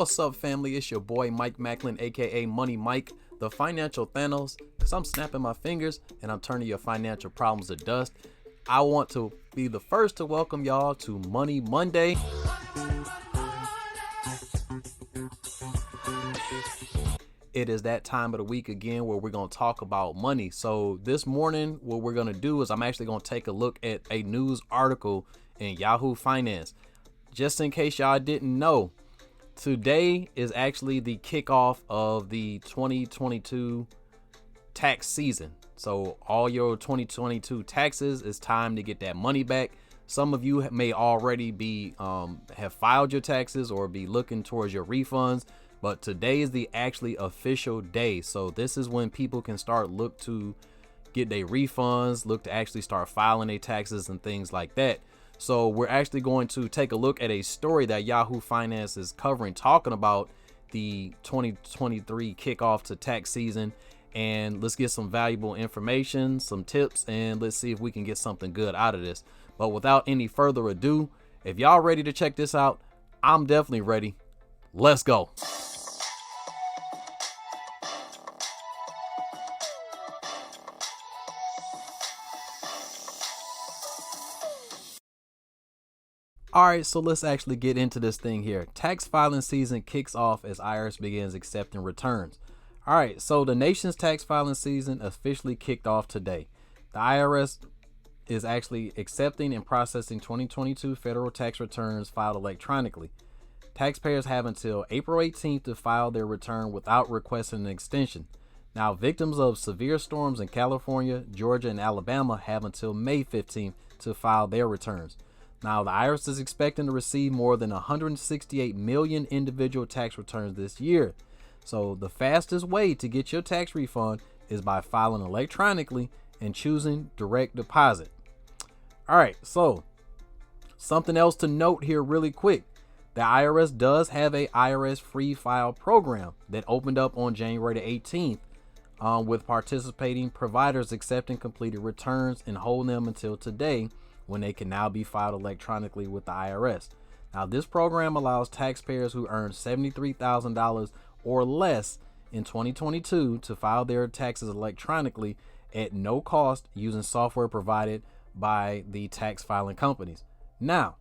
What's up, family? It's your boy Mike Macklin, aka Money Mike, the financial Thanos, because I'm snapping my fingers and I'm turning your financial problems to dust. I want to be the first to welcome y'all to Money Monday. It is that time of the week again where we're going to talk about money. So this morning, what we're going to do is I'm actually going to take a look at a news article in Yahoo Finance. Just in case y'all didn't know, today is actually the kickoff of the 2022 tax season. So all your 2022 taxes, it's time to get that money back. Some of you may already be have filed your taxes or be looking towards your refunds, but today is the actually official day. So this is when people can start look to get their refunds, look to actually start filing their taxes and things like that. So we're actually going to take a look at a story that Yahoo Finance is covering, talking about the 2023 kickoff to tax season. And let's get some valuable information, some tips, and let's see if we can get something good out of this. But without any further ado, if y'all ready to check this out, I'm definitely ready. Let's go. All right, so let's actually get into this thing here. Tax filing season kicks off as IRS begins accepting returns. All right, so the nation's tax filing season officially kicked off today. The IRS is actually accepting and processing 2022 federal tax returns filed electronically. Taxpayers have until April 18th to file their return without requesting an extension. Now, victims of severe storms in California, Georgia, and Alabama have until May 15th to file their returns. Now, the IRS is expecting to receive more than 168 million individual tax returns this year. So the fastest way to get your tax refund is by filing electronically and choosing direct deposit. All right, so something else to note here really quick. The IRS does have a IRS free file program that opened up on January the 18th with participating providers accepting completed returns and holding them until today, when they can now be filed electronically with the IRS. Now, this program allows taxpayers who earn $73,000 or less in 2022 to file their taxes electronically at no cost using software provided by the tax filing companies. Now,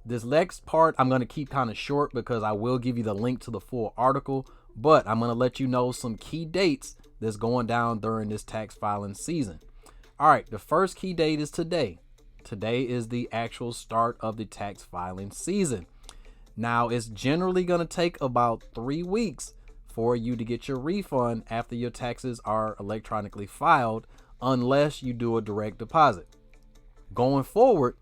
this next part I'm going to keep kind of short because I will give you the link to the full article, but I'm going to let you know some key dates that's going down during this tax filing season. All right, the first key date is today. Today is the actual start of the tax filing season. Now, it's generally going to take about 3 weeks for you to get your refund after your taxes are electronically filed, unless you do a direct deposit. Going forward,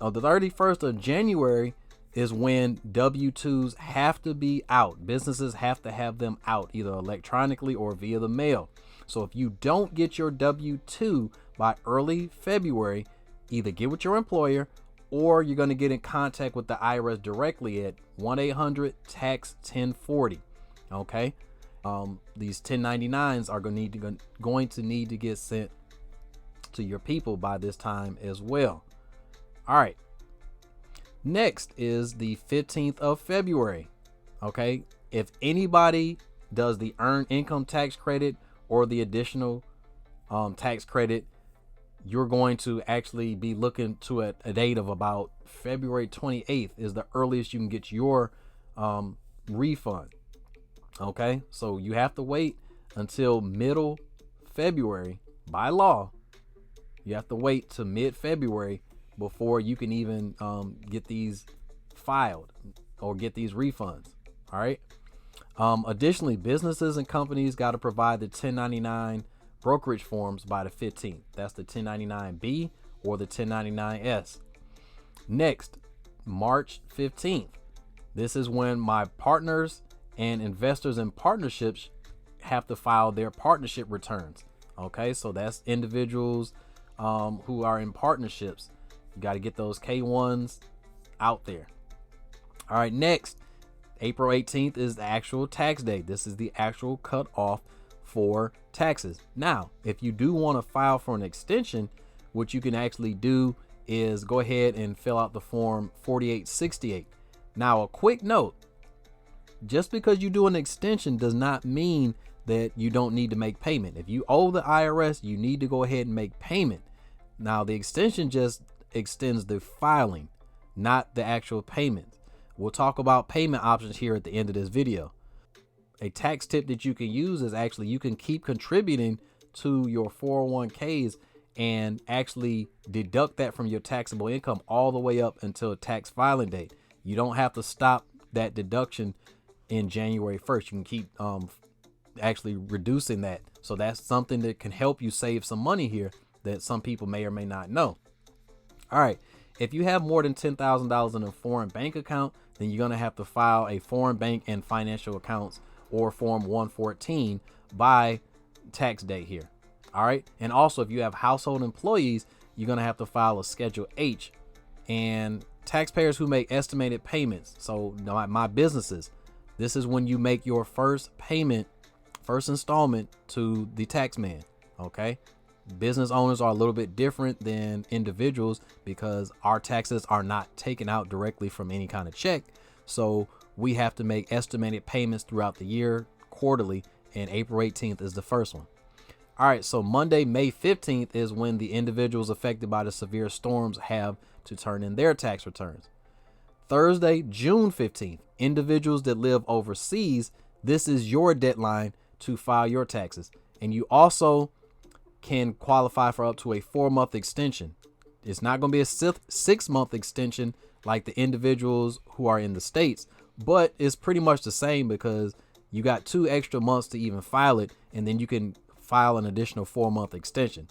the 31st of January is when W-2s have to be out. Businesses have to have them out either electronically or via the mail. So if you don't get your W-2 by early February, either get with your employer or you're going to get in contact with the IRS directly at 1-800-TAX-1040. Okay. These 1099s are going to need to get sent to your people by this time as well. All right. Next is the 15th of February. Okay. If anybody does the earned income tax credit or the additional tax credit, you're going to actually be looking to a date of about February 28th is the earliest you can get your refund. Okay, so you have to wait until middle February by law. You have to wait to mid-February before you can even get these filed or get these refunds. All right. Additionally, businesses and companies got to provide the 1099 brokerage forms by the 15th. That's the 1099B or the 1099S. Next, March 15th. This is when my partners and investors in partnerships have to file their partnership returns. Okay, so that's individuals who are in partnerships. You got to get those K1s out there. All right, next, April 18th is the actual tax day. This is the actual cutoff for taxes. Now, if you do want to file for an extension, what you can actually do is go ahead and fill out the form 4868. Now, a quick note, just because you do an extension does not mean that you don't need to make payment. If you owe the IRS, you need to go ahead and make payment. Now, the extension just extends the filing, not the actual payment. We'll talk about payment options here at the end of this video. A tax tip that you can use is actually you can keep contributing to your 401ks and actually deduct that from your taxable income all the way up until tax filing date. You don't have to stop that deduction in January 1st. You can keep actually reducing that. So that's something that can help you save some money here that some people may or may not know. All right. If you have more than $10,000 in a foreign bank account, then you're going to have to file a foreign bank and financial accounts or Form 114 by tax day here. All right. And also, if you have household employees, you're going to have to file a Schedule H. And taxpayers who make estimated payments, so my businesses, this is when you make your first payment, first installment to the tax man. Okay. Business owners are a little bit different than individuals because our taxes are not taken out directly from any kind of check. So we have to make estimated payments throughout the year quarterly, and April 18th is the first one. All right. So Monday, May 15th is when the individuals affected by the severe storms have to turn in their tax returns. Thursday, June 15th, individuals that live overseas, this is your deadline to file your taxes. And you also can qualify for up to a 4-month extension. It's not going to be a 6-month extension like the individuals who are in the States, but it's pretty much the same because you got 2 extra months to even file it, and then you can file an additional 4-month extension.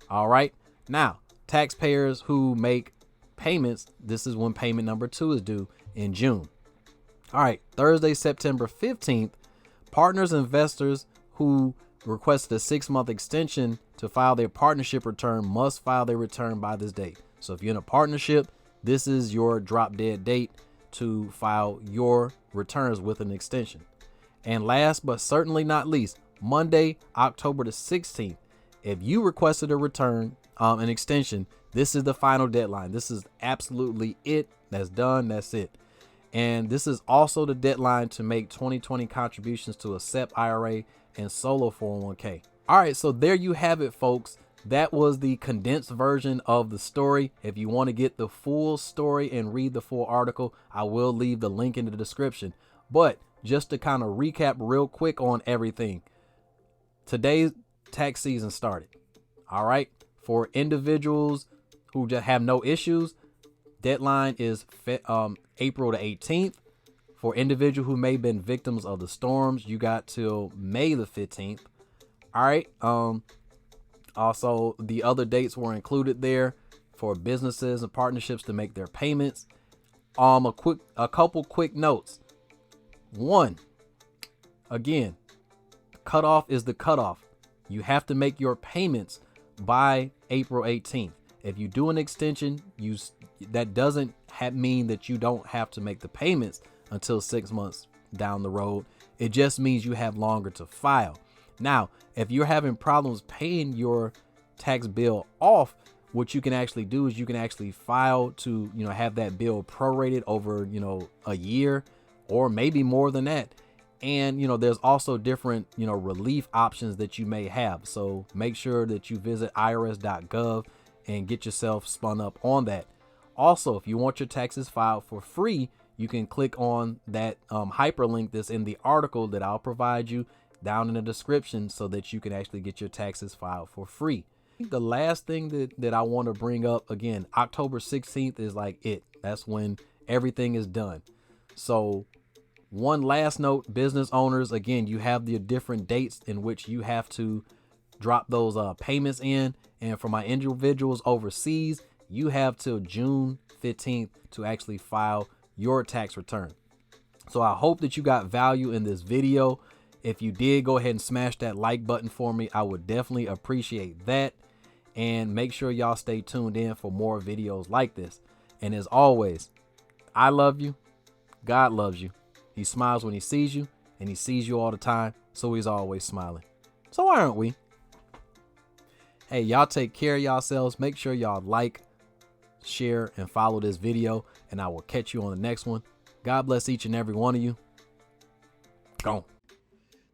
All right. Now, taxpayers who make payments, this is when payment number 2 is due in June. All right. Thursday, September 15th, partners and investors who requested a 6-month extension to file their partnership return must file their return by this date. So if you're in a partnership, this is your drop dead date to file your returns with an extension. And last but certainly not least, Monday, October the 16th, if you requested a return, an extension, this is the final deadline. This is absolutely it. That's done. That's it. And this is also the deadline to make 2020 contributions to a SEP IRA and solo 401k. All right, so there you have it, folks. That was the condensed version of the story. If you want to get the full story and read the full article, I will leave the link in the description. But just to kind of recap real quick on everything, today's tax season started. All right, for individuals who just have no issues, deadline is April the 18th. For individuals who may have been victims of the storms, you got till May the 15th. All right. Also, the other dates were included there for businesses and partnerships to make their payments. A couple quick notes. One, again, cutoff is the cutoff. You have to make your payments by April 18th. If you do an extension, that doesn't mean that you don't have to make the payments until 6 months down the road. It just means you have longer to file. Now, if you're having problems paying your tax bill off, what you can actually do is you can actually file to, have that bill prorated over, a year or maybe more than that. And, there's also different, relief options that you may have. So make sure that you visit irs.gov and get yourself spun up on that. Also, if you want your taxes filed for free, you can click on that hyperlink that's in the article that I'll provide you down in the description so that you can actually get your taxes filed for free. The last thing that I want to bring up, again, October 16th is like it. That's when everything is done. So one last note, business owners, again, you have the different dates in which you have to drop those payments in. And for my individuals overseas, you have till June 15th to actually file your tax return. So I hope that you got value in this video. If you did, go ahead and smash that like button for me. I would definitely appreciate that. And make sure y'all stay tuned in for more videos like this. And as always, I love you. God loves you. He smiles when he sees you, and he sees you all the time. So he's always smiling. So why aren't we? Hey, y'all take care of yourselves. Make sure y'all like, share, and follow this video, and I will catch you on the next one. God bless each and every one of you. Go.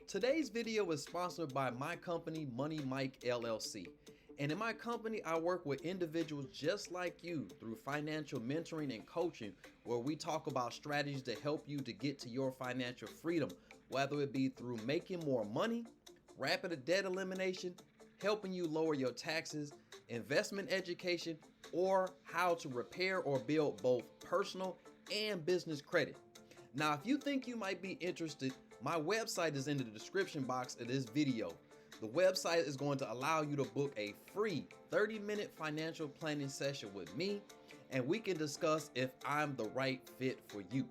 Today's video is sponsored by my company, Money Mike LLC. And in my company, I work with individuals just like you through financial mentoring and coaching, where we talk about strategies to help you to get to your financial freedom, whether it be through making more money, rapid debt elimination, helping you lower your taxes, investment education, or how to repair or build both personal and business credit. Now, if you think you might be interested, my website is in the description box of this video. The website is going to allow you to book a free 30-minute financial planning session with me, and we can discuss if I'm the right fit for you.